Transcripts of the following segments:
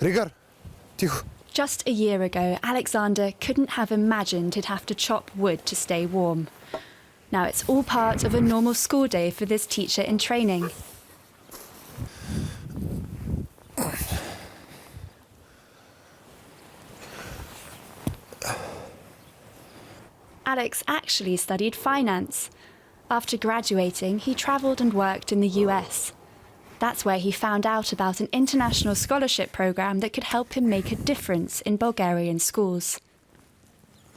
Ригар, тихо. Just a year ago, Alexander couldn't have imagined he'd have to chop wood to stay warm. Now it's all part of a normal school day for this teacher in training. Alex actually studied finance. After graduating, he travelled and worked in the US. That's where he found out about an international scholarship program that could help him make a difference in Bulgarian schools.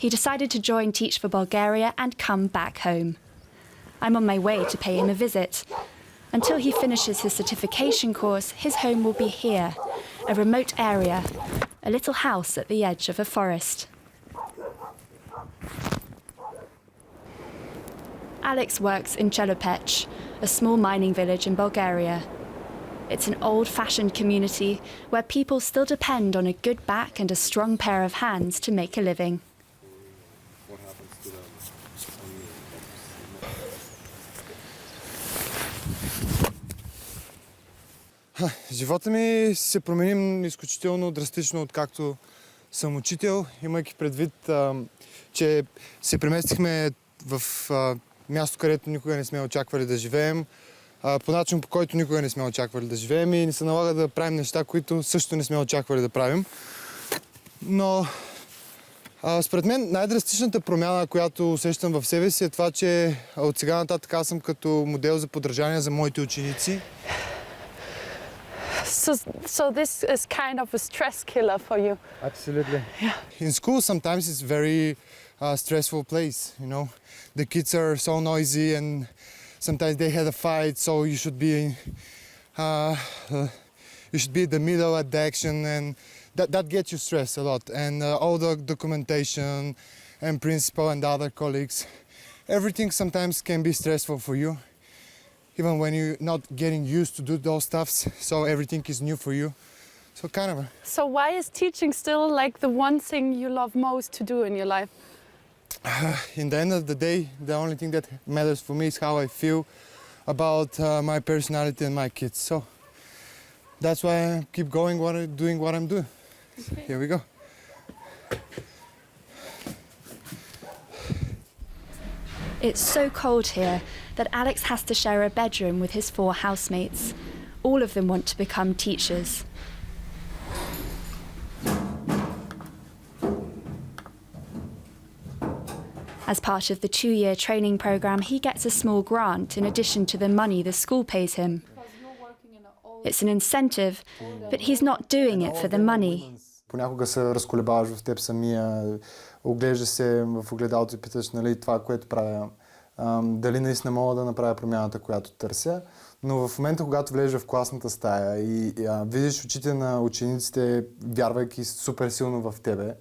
He decided to join Teach for Bulgaria and come back home. I'm on my way to pay him a visit. Until he finishes his certification course, his home will be here, a remote area, a little house at the edge of a forest. Alex works in Chelopech, a small mining village in Bulgaria. It's an old-fashioned community where people still depend on a good back and a strong pair of hands to make a living. Живота ми се промени изключително драстично, откакто съм учител, имайки предвид, че се преместихме в място, където никога не сме очаквали да живеем, по начин, по който никога не сме очаквали да живеем и ни се налага да правим неща, които също не сме очаквали да правим. Но според мен най-драстичната промяна, която усещам в себе си, е това, че от сега нататък аз съм като модел за подражание за моите ученици. So this is kind of a stress killer for you. Absolutely. Yeah. In school, sometimes it's very stressful place. You know, the kids are so noisy, and sometimes they had a fight. So you should be in the middle at the action, and that gets you stressed a lot. And all the documentation, and principal and other colleagues, everything sometimes can be stressful for you. Even when you're not getting used to do those stuffs, so everything is new for you. So kind of. So why is teaching still like the one thing you love most to do in your life? In the end of the day, the only thing that matters for me is how I feel about my personality and my kids. So that's why I keep going, doing what I'm doing. Okay. Here we go. It's so cold here that Alex has to share a bedroom with his 4 housemates. All of them want to become teachers. As part of the 2-year training program, he gets a small grant in addition to the money the school pays him. It's an incentive, but he's not doing it for the money. Понякога се разколебаваш в теб самия, оглеждаш се в огледалото и питаш, нали, това, което правя, дали наистина мога да направя промяната, която търся. Но в момента, когато влезеш в класната стая и видиш очите на учениците, вярвайки супер силно в тебе,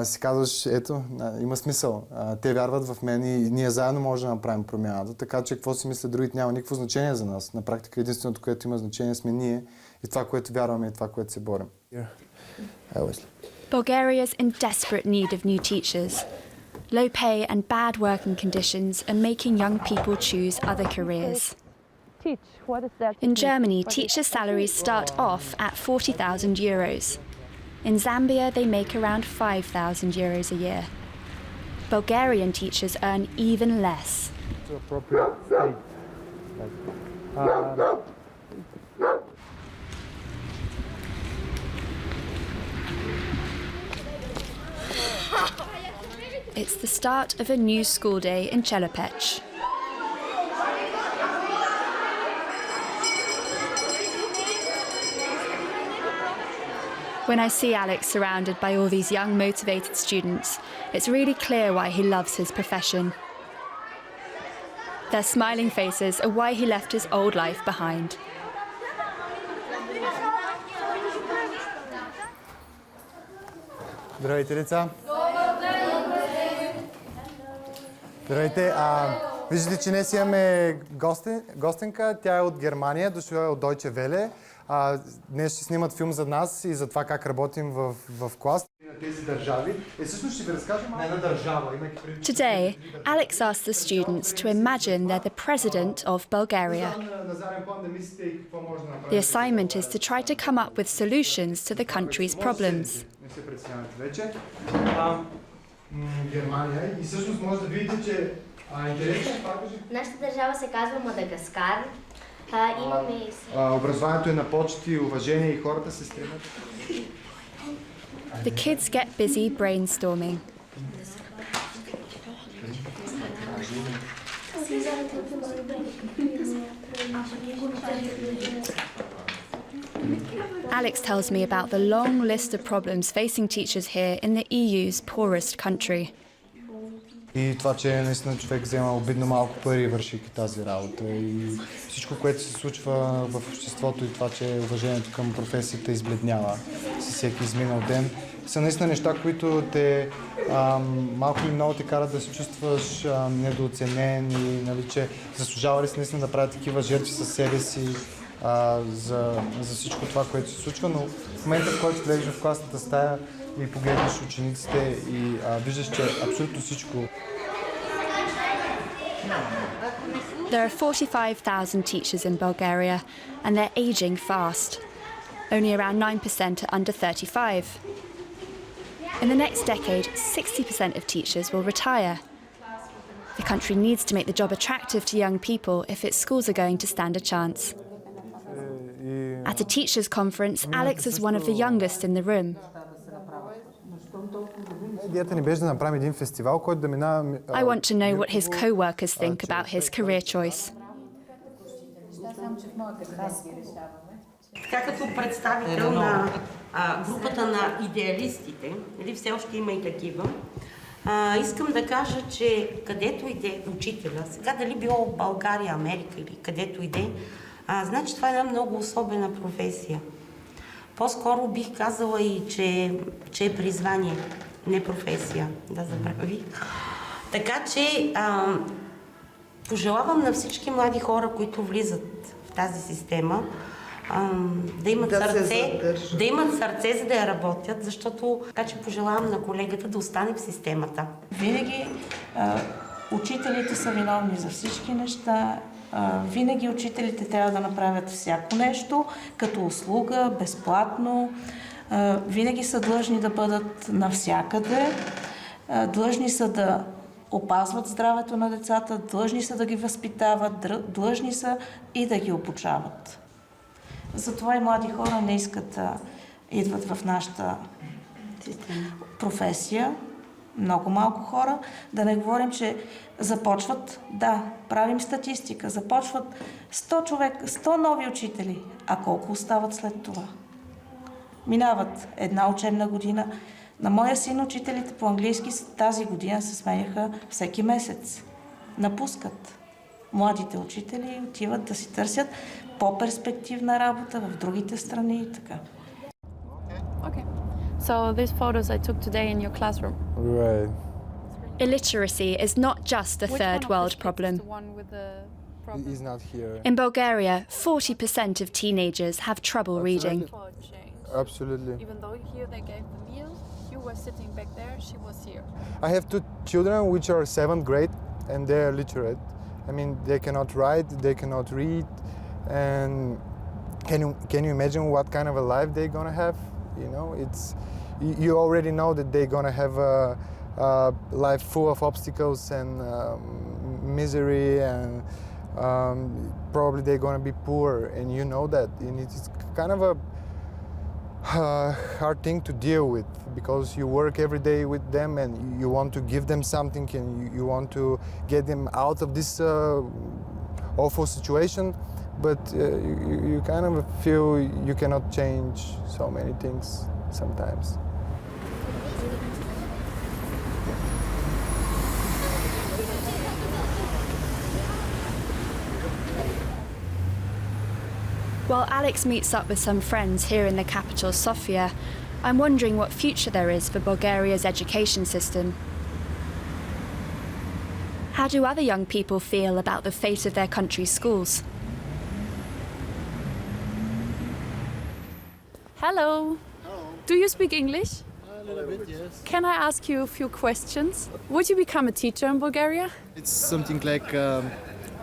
си казваш, ето, има смисъл. Те вярват в мен и ние заедно можем да направим промяната. Така че какво си мислят другите, няма никакво значение за нас. На практика единственото, което има значение, сме ние и това, което вярваме и това, което се борим. Bulgaria's in desperate need of new teachers. Low pay and bad working conditions are making young people choose other careers. In Germany, teachers' salaries start off at 40,000 euros. In Zambia, they make around 5,000 euros a year. Bulgarian teachers earn even less. It's the start of a new school day in Chelopech. When I see Alex surrounded by all these young, motivated students, it's really clear why he loves his profession. Their smiling faces are why he left his old life behind. Здравейте, деца! Здравейте! Виждате, че днес имаме гостенка. Тя е от Германия, дошла е от Deutsche Welle. Днес ще снимат филм за нас и за това как работим в клас. Today, Alex asks the students to imagine they're the president of Bulgaria. The assignment is to try to come up with solutions to the country's problems. Нашата държава се казва Мадагаскар. Имаме Образованието е на почет и уважение и хората се стремят. The kids get busy brainstorming. Alex tells me about the long list of problems facing teachers here in the EU's poorest country. И това, че наистина човек взема обидно малко пари, върши тази работа. И всичко, което се случва в обществото и това, че уважението към професията избледнява с всеки изминал ден, са наистина неща, които те малко или много те карат да се чувстваш недооценен и нали, че заслужава ли си наистина да правят такива жертви със себе си за всичко това, което се случва. Но в момента, в който влезеш в класната стая и погледнеш учениците и виждаш, че абсолютно всичко. There are 45,000 teachers in Bulgaria, and they're aging fast. Only around 9% are under 35. In the next decade, 60% of teachers will retire. The country needs to make the job attractive to young people if its schools are going to stand a chance. At a teachers' conference, Alex is one of the youngest in the room. Идеята ни беше да направим един фестивал, който да минава... I want to know what his co-workers think about his career choice. Така като представител на групата на идеалистите, или все още има и такива, искам да кажа, че където иде учителя, сега дали било в България, Америка или където иде, значи това е една много особена професия. По-скоро бих казала и, че е призвание, не професия, да забравих. Така че пожелавам на всички млади хора, които влизат в тази система, да имат сърце, за да я работят, защото така че пожелавам на колегата да остане в системата. Винаги учителите са виновни за всички неща. Винаги учителите трябва да направят всяко нещо, като услуга, безплатно. Винаги са длъжни да бъдат навсякъде. Длъжни са да опазват здравето на децата, длъжни са да ги възпитават, длъжни са и да ги обучават. Затова и млади хора не искат да идват в нашата професия. Много малко хора. Да не говорим, че започват, да, правим статистика, започват 100 нови учители. А колко остават след това? Минават една учебна година. На моя син учителите по английски тази година се сменяха всеки месец. Напускат. Младите учители отиват да си търсят по-перспективна работа в другите страни и така. Okay. So these photos I took today in your classroom. Right. Illiteracy is not just a third world problem. He's not here. In Bulgaria, 40% of teenagers have trouble reading. Absolutely. Even though here they gave the meal, you were sitting back there, she was here. I have two children which are 7th grade and they are literate. I mean, they cannot write, they cannot read, and can you imagine what kind of a life they're gonna have? You know, you already know that they're gonna have a life full of obstacles and misery, and probably they're gonna be poor, and you know that, and it's kind of a hard thing to deal with because you work every day with them and you want to give them something and you want to get them out of this awful situation, but you kind of feel you cannot change so many things sometimes. While Alex meets up with some friends here in the capital, Sofia, I'm wondering what future there is for Bulgaria's education system. How do other young people feel about the fate of their country's schools? Hello. Hello. Do you speak English? A Can I ask you a few questions? Would you become a teacher in Bulgaria? It's something like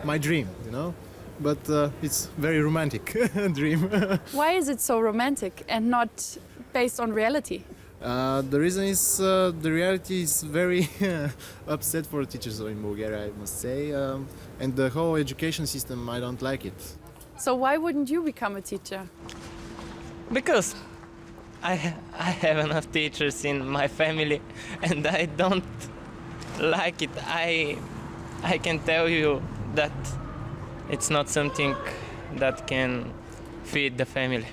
my dream, you know, but it's very romantic dream. Why is it so romantic and not based on reality? The reason is the reality is very upset for teachers in Bulgaria, I must say, and the whole education system, I don't like it. So why wouldn't you become a teacher? Because I have enough teachers in my family and I don't like it. I can tell you that it's not something that can feed the family.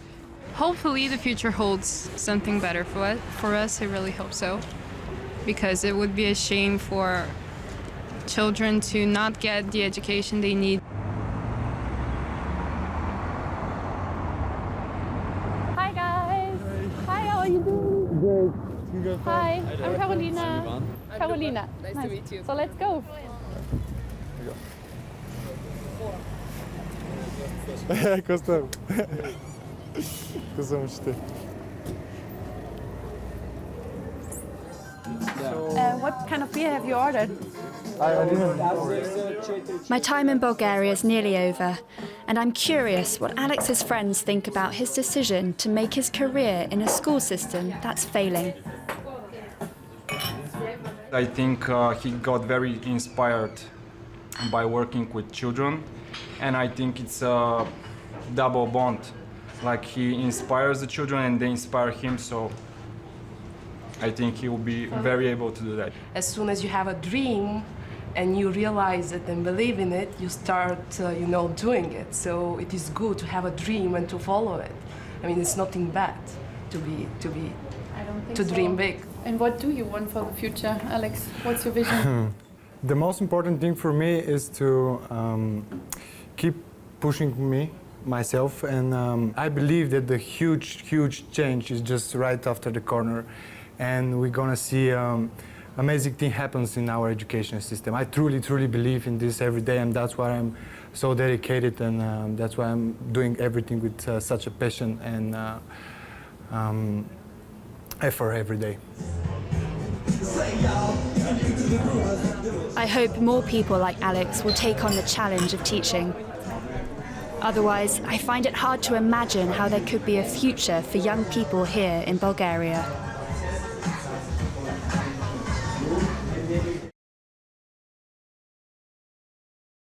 Hopefully the future holds something better for us. I really hope so. Because it would be a shame for children to not get the education they need. Hi guys! Hi, how are you doing? Good. Hi, I'm Carolina. Carolina. Nice to meet you. So let's go. Коста. Косъмчите. What kind of beer have you ordered? I didn't. My time in Bulgaria is nearly over, and I'm curious what Alex's friends think about his decision to make his career in a school system that's failing. I think he got very inspired by working with children, and I think it's a double bond. Like he inspires the children and they inspire him, so I think he will be very able to do that. As soon as you have a dream and you realize it and believe in it, you start, doing it. So it is good to have a dream and to follow it. I mean, it's nothing bad to dream big. And what do you want for the future, Alex? What's your vision? The most important thing for me is to keep pushing myself, and I believe that the huge change is just right after the corner, and we're gonna see amazing thing happens in our education system. I truly believe in this every day, and that's why I'm so dedicated, and that's why I'm doing everything with such a passion and effort every day. I hope more people like Alex will take on the challenge of teaching. Otherwise, I find it hard to imagine how there could be a future for young people here in Bulgaria.